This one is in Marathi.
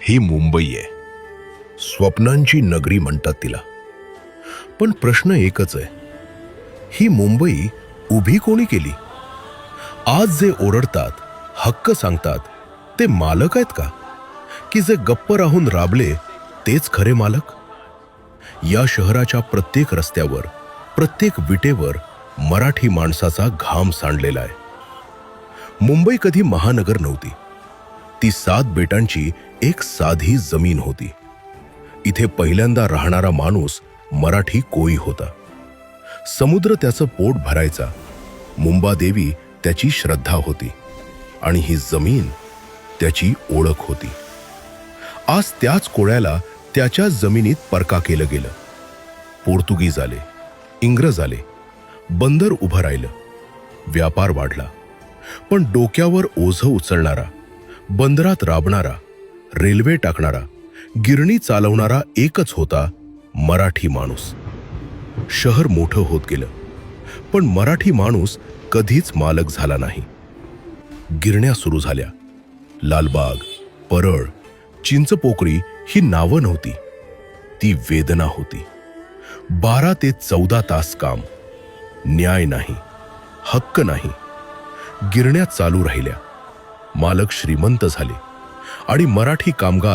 ही मुंबई आहे. स्वप्नांची नगरी म्हणतात तिला. पण प्रश्न एकच आहे, ही मुंबई उभी कोणी केली? आज जे ओरडतात, हक्क सांगतात, ते मालक आहेत का? की जे गप्प राहून राबले तेच खरे मालक? या शहराच्या प्रत्येक रस्त्यावर, प्रत्येक विटेवर मराठी माणसाचा घाम सांडलेला आहे. मुंबई कधी महानगर नव्हती. ती 7 बेटांची एक साधी जमीन होती. इथे पहिल्यांदा राहणारा माणूस मराठी कोळी होता. समुद्र त्याचं पोट भरायचा, मुंबादेवी त्याची श्रद्धा होती आणि ही जमीन त्याची ओळख होती. आज त्याच कोळ्याला त्याच्या जमिनीत परका केलं गेलं. पोर्तुगीज आले, इंग्रज आले, बंदर उभं राहिलं, व्यापार वाढला. पण डोक्यावर ओझं उचलणारा, बंदरात राबणारा, रेल्वे टाकणारा, गिरणी चालवणारा एकच होता, मराठी माणूस. शहर मोठं होत गेलं, पण मराठी माणूस कधीच मालक झाला नाही. गिरण्या सुरू झाल्या. लालबाग, परळ, चिंचपोकळी ही नावं नव्हती, ती वेदना होती. 12 ते 14 तास काम, न्याय नाही, हक्क नाही. गिरण्या चालू राहिल्या. मालक श्रीमंत झाले आणि मराठी कामगार